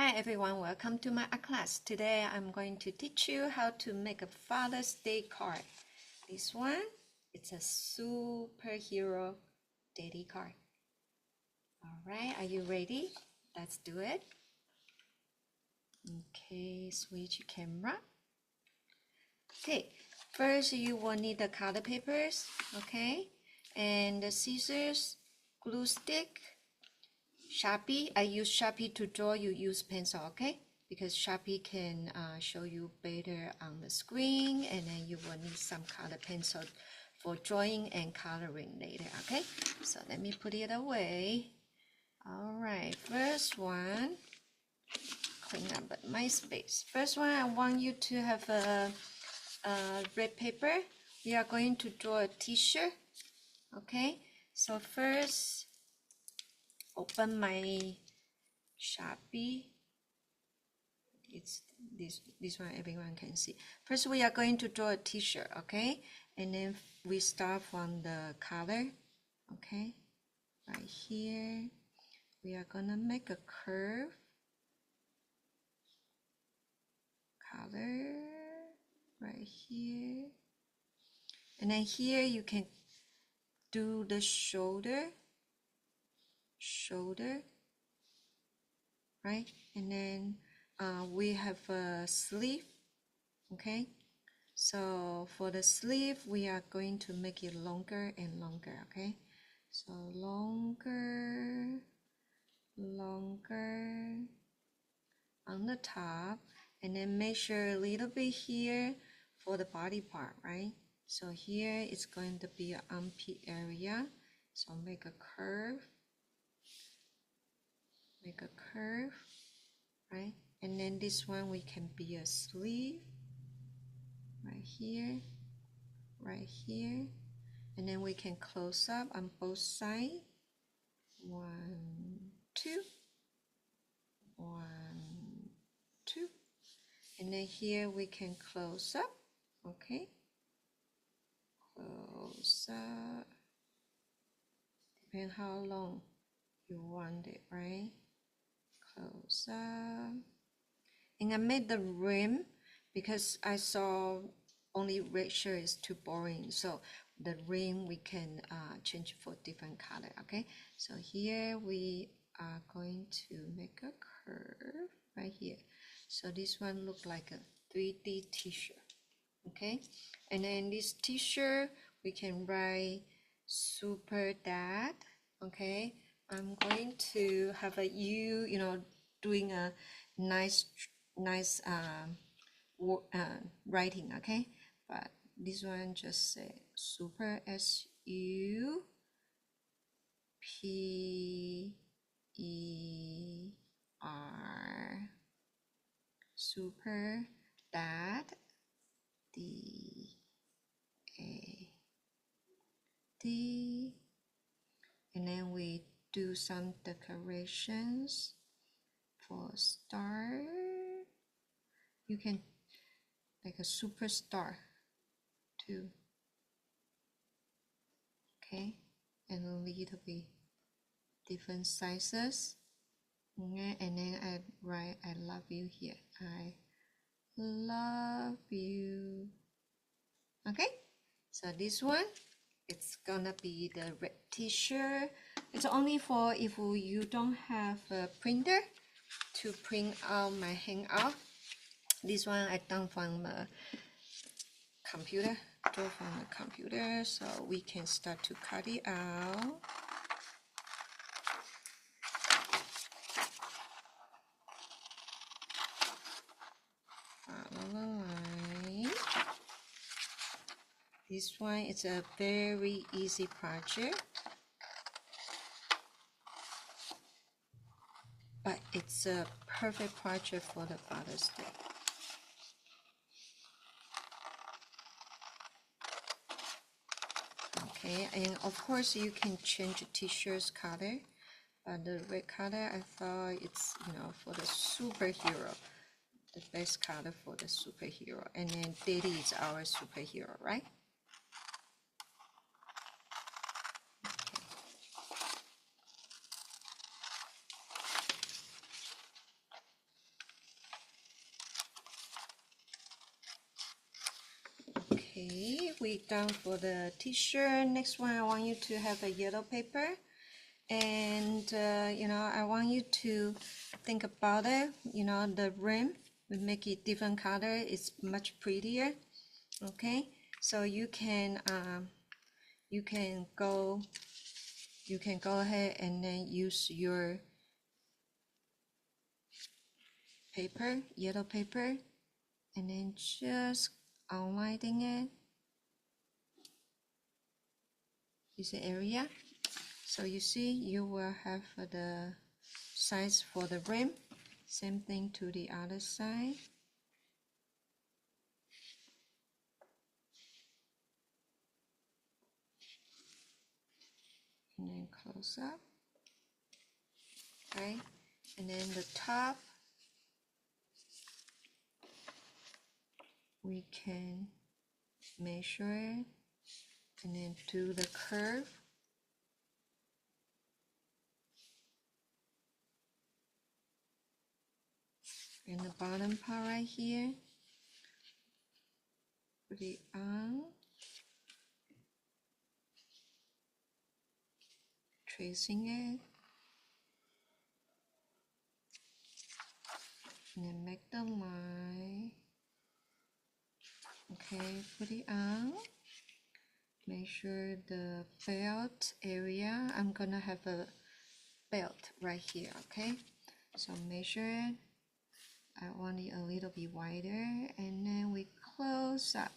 Hi everyone, welcome to my art class. Today I'm going to teach you how to make a Father's Day card. This one, it's a superhero daddy card. Alright, are you ready? Let's do it. Okay, switch camera. Okay, first you will need the color papers, okay, and the scissors, glue stick, Sharpie. I use Sharpie to draw, you use pencil, okay? Because Sharpie can show you better on the screen, and then you will need some color pencil for drawing and coloring later, okay? So let me put it away. All right, first one, clean up my space. First one, I want you to have a red paper. We are going to draw a t-shirt, okay? So first, open my Sharpie. It's this one everyone can see. First we are going to draw a t-shirt, okay? And then we start from the color, okay? Right here we are gonna make a curve color right here, and then here you can do the shoulder, right? And then we have a sleeve, okay? So for the sleeve, we are going to make it longer and longer, okay? So longer on the top, and then measure a little bit here for the body part, right? So here it's going to be an armpit area. So make a curve, right? And then this one we can be a sleeve right here, and then we can close up on both sides. 1, 2, 1, 2, and then here we can close up, okay? Close up, depend how long you want it, right? Close up, and I made the rim because I saw only red shirt is too boring, so the rim we can change for different color, okay? So here we are going to make a curve right here. So this one look like a 3D t-shirt, okay? And then this t-shirt we can write super dad, okay? I'm going to have a you know, doing a nice writing, okay? But this one just say super, S-U-P-E-R, super dad, D-A-D, and then we do some decorations for star. You can like a superstar too, okay? And a little bit different sizes, okay? And then I write I love you here. I love you, okay? So this one, it's gonna be the red t-shirt. It's only for if you don't have a printer to print out my hangout. This one I done from the computer, draw from the computer, so we can start to cut it out. Follow the line. This one is a very easy project, but it's a perfect project for the Father's Day. Okay, and of course you can change the t-shirt's color, but the red color I thought it's, you know, for the superhero, the best color for the superhero. And then Daddy is our superhero, right? Okay, we done for the t-shirt. Next one, I want you to have a yellow paper, and you know, I want you to think about it. You know, the rim, we make it different color. It's much prettier. Okay, so you can go ahead and then use your paper, yellow paper, and then just outlining it. Is the area. So you see, you will have the size for the rim. Same thing to the other side. And then close up. Okay, and then the top, we can measure it and then do the curve. And the bottom part right here, put it on, tracing it, and then make the line. Okay, put it on. Measure the belt area. I'm gonna have a belt right here, okay? So measure it. I want it a little bit wider, and then we close up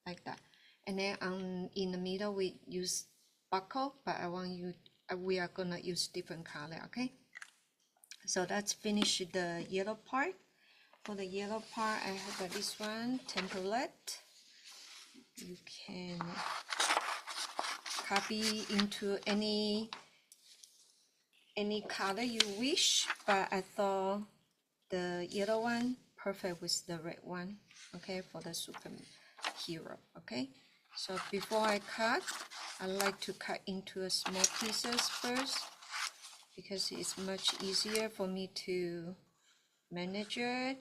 like that. And then in the middle we use buckle, but I want you, we are gonna use different color, okay? So that's finish the yellow part. For the yellow part, I have this one template. You can copy into any color you wish, but I thought the yellow one perfect with the red one, okay, for the superhero. Okay, so before I cut, I like to cut into small pieces first because it's much easier for me to manage it.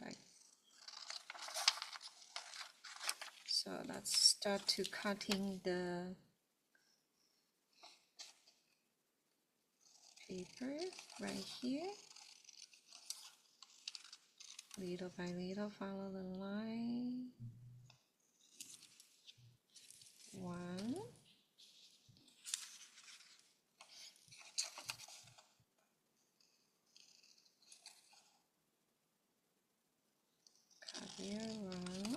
Like, so let's start to cutting the paper right here. Little by little, follow the line. One. Cut it around.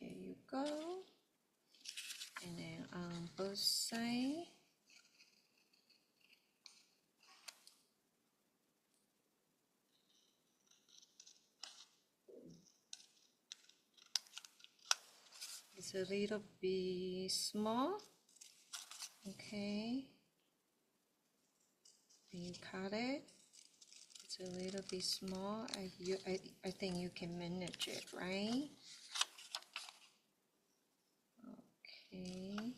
Here you go. And then on both sides. It's a little bit small. Okay. And you cut it. It's a little bit small. I think you can manage it, right? Okay.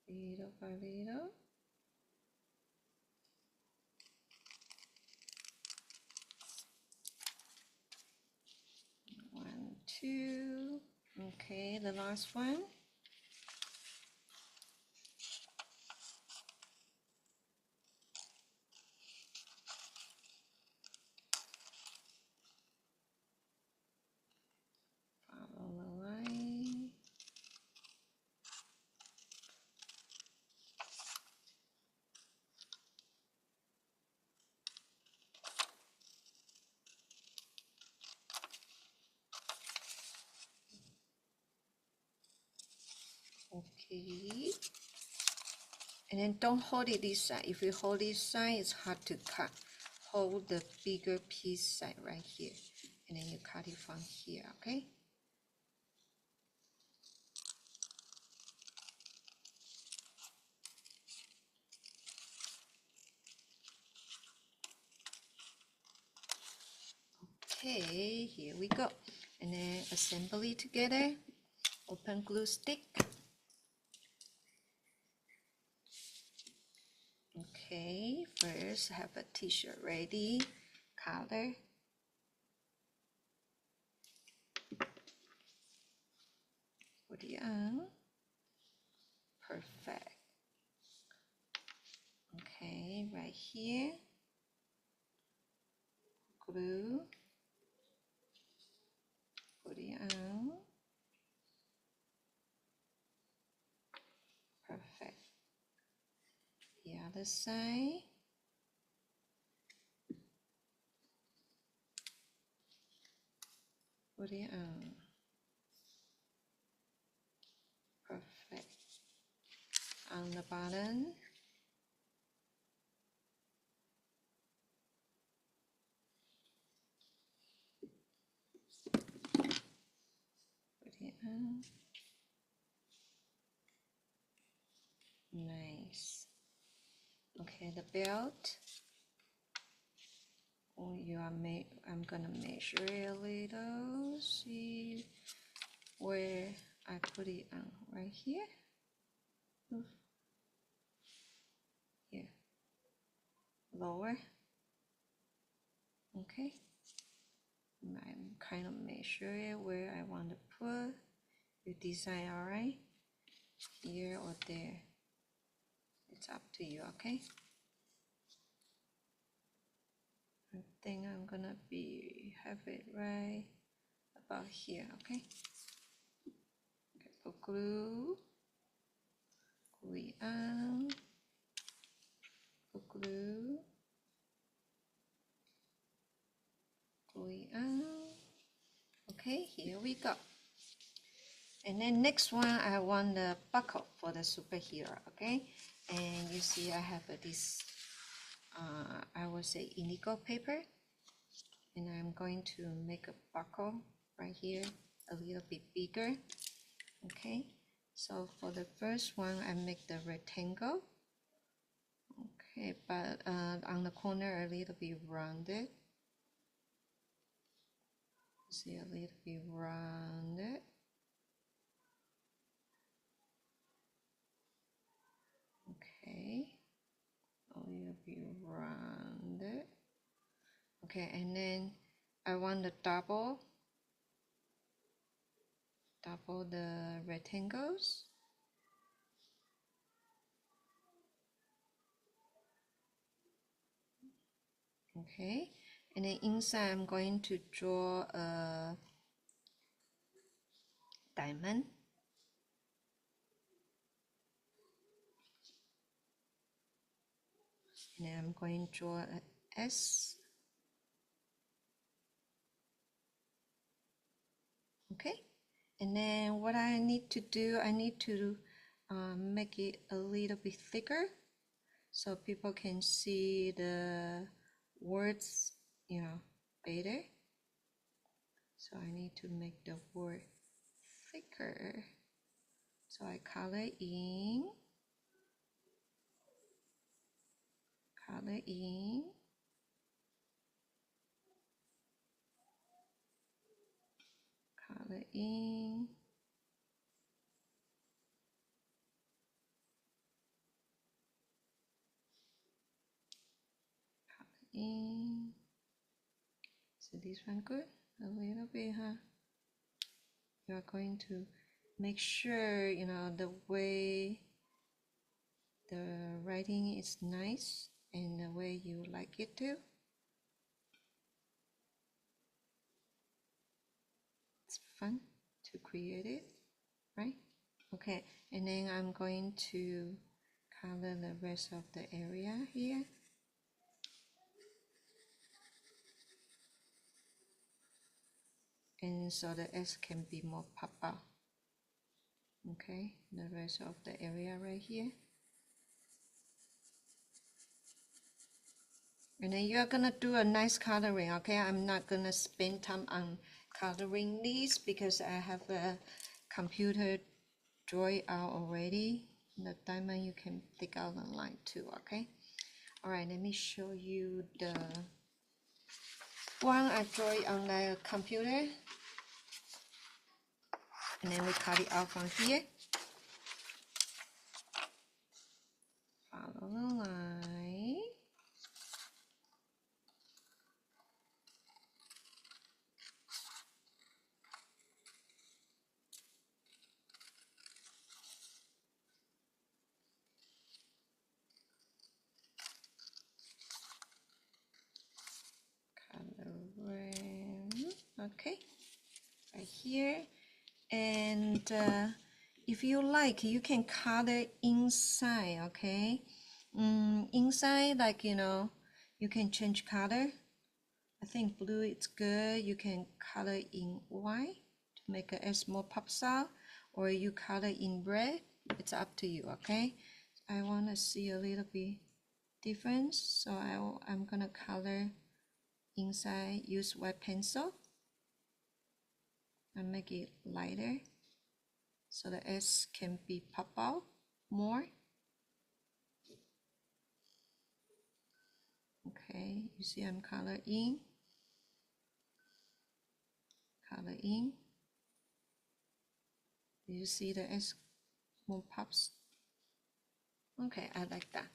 Little by little. One, two. Okay, the last one. Follow the line. Okay. And then don't hold it this side. If you hold this side, it's hard to cut. Hold the bigger piece side right here. And then you cut it from here, okay? Okay, here we go. And then assemble it together. Open glue stick. Okay, first have a t-shirt ready. Color. Put it on. Perfect. Okay, right here. Glue. Put it on. Perfect. The other side. Put it on. Perfect. On the bottom. Put it on. Nice. Okay, the belt. Oh, I'm gonna measure it a little. See where I put it on. Right here. Here. Lower. Okay. I'm kind of measure it where I want to put. You decide, all right? Here or there. It's up to you, okay? I think I'm gonna have it right about here, okay? Okay, put glue. Glue it on. Put glue. Glue it on. Okay, here we go. And then next one, I want the buckle for the superhero, okay? And you see I have this, I would say indigo paper. And I'm going to make a buckle right here, a little bit bigger, okay? So for the first one, I make the rectangle, okay? But on the corner, a little bit rounded. See, a little bit rounded. Okay, a little bit rounded. Okay, and then I want to double the rectangles. Okay, and then inside I'm going to draw a diamond. And then I'm going to draw a S. Okay, and then what I need to do, I need to make it a little bit thicker so people can see the words, you know, better. So I need to make the word thicker. So I color in, color in, color in. In. So this one good? A little bit, huh? You are going to make sure, you know, the way the writing is nice and the way you like it to. It's fun to create it, right? Okay, and then I'm going to color the rest of the area here. And so the S can be more pop out. Okay, the rest of the area right here. And then you are gonna do a nice coloring, okay? I'm not gonna spend time on coloring these because I have a computer draw it out already. The diamond you can take out the line too, okay? All right, let me show you the one I draw it on the computer. And then we cut it out from here. Follow the line. Okay, right here. And if you like, you can color inside, okay? Inside, like, you can change color. I think blue is good. You can color in white to make it as more pops out, or you color in red. It's up to you, okay? I want to see a little bit difference, so I'm gonna color inside, use white pencil and make it lighter so the S can be pop out more. Okay, you see I'm color in. You see the S more pops. Okay, I like that.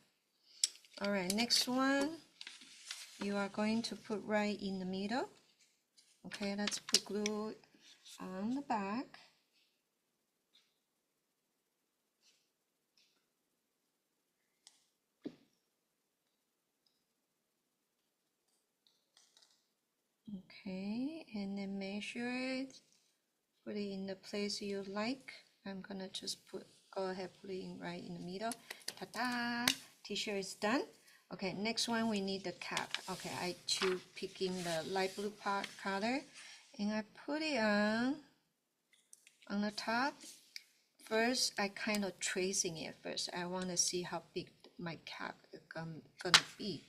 All right, next one, you are going to put right in the middle. Okay, let's put glue on the back. Okay, and then measure it, put it in the place you like. I'm gonna just go ahead, put it in right in the middle. Ta-da! T-shirt is done. Okay, next one we need the cap. Okay, I choose picking the light blue part color, and I put it on the top. First, I kind of tracing it first. I want to see how big my cap is gonna be.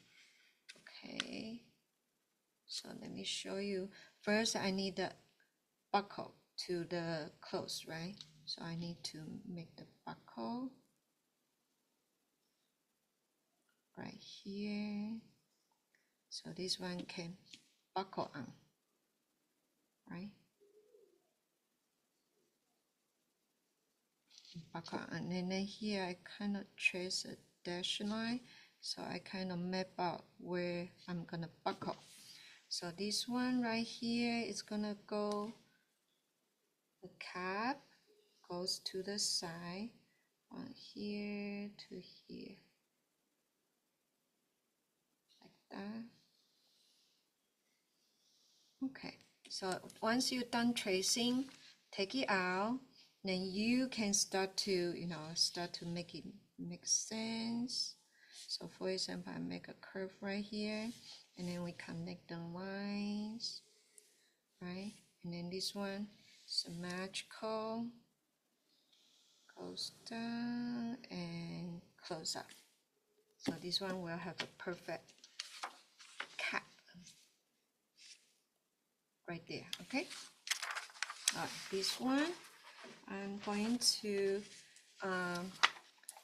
Okay, so let me show you. First, I need the buckle to the clothes, right? So I need to make the buckle right here. So this one can buckle on, right? Buckle on, and then here I kind of trace a dash line, so I kind of map out where I'm gonna buckle. So this one right here is gonna go, the cap goes to the side, from here to here, like that. Okay, so once you're done tracing, take it out, then you can start to, make it make sense. So for example, I make a curve right here, and then we connect the lines, right? And then this one, symmetrical, goes down and close up. So this one will have a perfect cap right there, okay? All right, this one, I'm going to,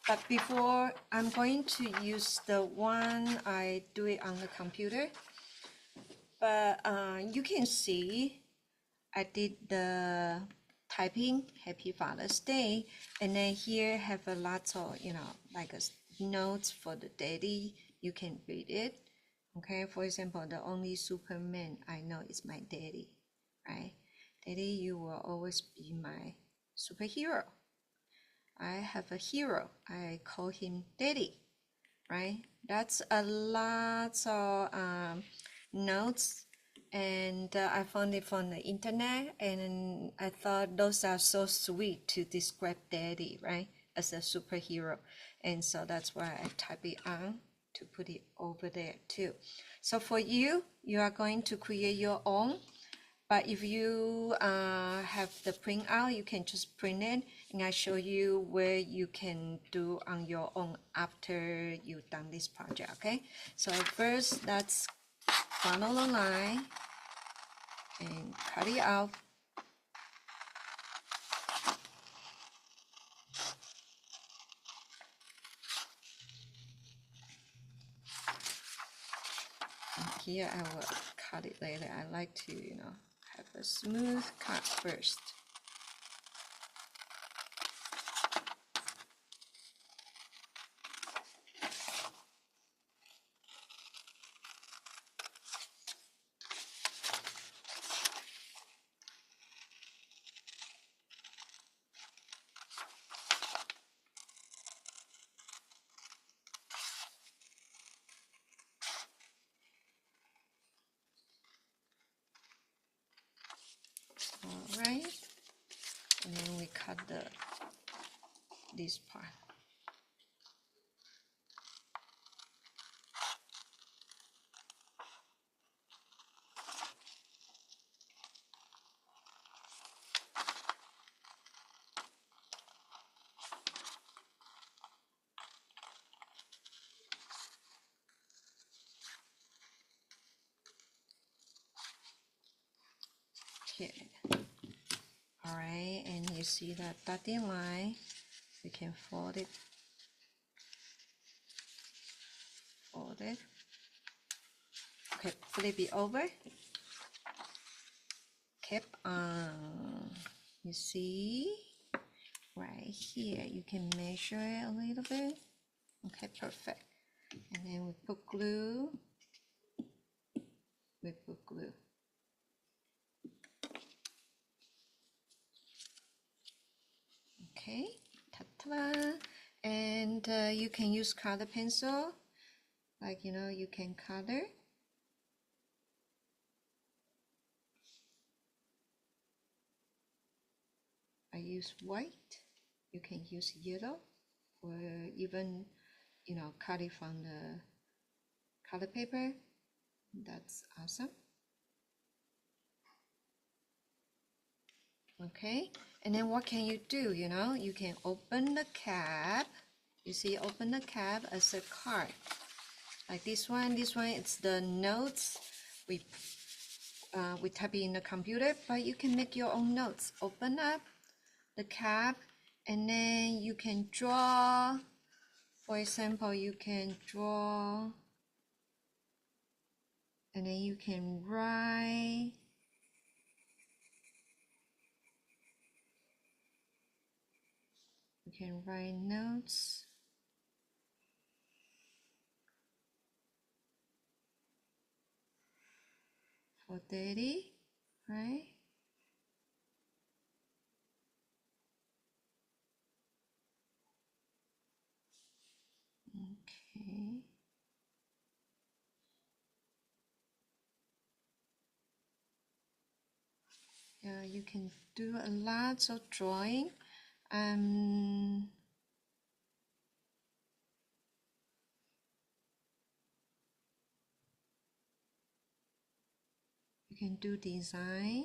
but before, I'm going to use the one I do it on the computer. But you can see I did the typing Happy Father's Day, and then here have a lot of, like notes for the daddy. You can read it. Okay, for example, the only Superman I know is my daddy, right? Daddy, you will always be my superhero. I have a hero. I call him Daddy, right? That's a lot of notes, and I found it from the internet, and I thought those are so sweet to describe Daddy, right, as a superhero, and so that's why I type it on to put it over there too. So for you, you are going to create your own. But if you have the print out, you can just print it, and I show you where you can do on your own after you've done this project, okay? So first, let's follow the line and cut it out. And here I will cut it later. I like to, have a smooth cut first. All right, and then we cut this part. Here. All right, and you see that dotted line, we can fold it, okay, flip it over, keep on, you see, right here, you can measure it a little bit, okay, perfect, and then we put glue, okay, ta-ta, and you can use color pencil, like, you can color. I use white, you can use yellow, or even, cut it from the color paper. That's awesome. Okay, and then what can you do? You can open the cap. You see, open the cap as a card. Like this one, it's the notes. We type it in the computer, but you can make your own notes. Open up the cap, and then you can draw. For example, you can draw, and then you can write. You can write notes. For Daddy, right? Okay. Yeah, you can do a lot of drawing. You can do design.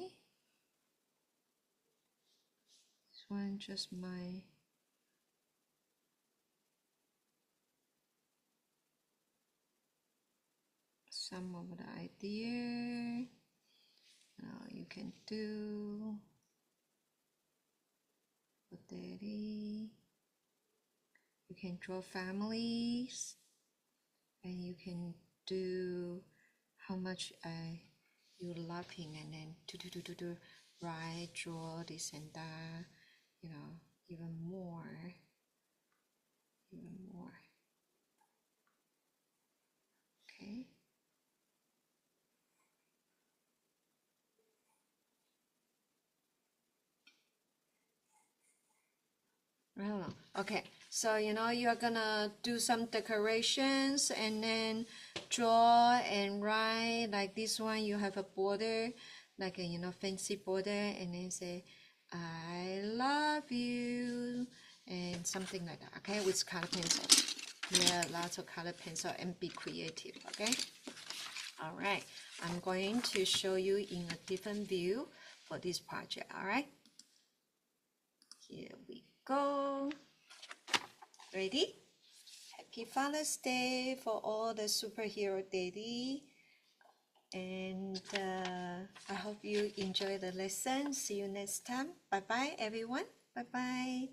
This one just some of the idea. You can do for Daddy. You can draw families, and you can do how much you love him, and then do write, draw this and that, even more. Okay. Oh, okay. So you're gonna do some decorations and then draw and write. Like this one, you have a border, like a fancy border, and then say, "I love you," and something like that. Okay, with color pencil. Yeah, lots of color pencil and be creative. Okay. All right, I'm going to show you in a different view for this project. All right, here we go. Ready? Happy Father's Day for all the superhero daddy. And I hope you enjoy the lesson. See you next time. Bye bye, everyone. Bye bye.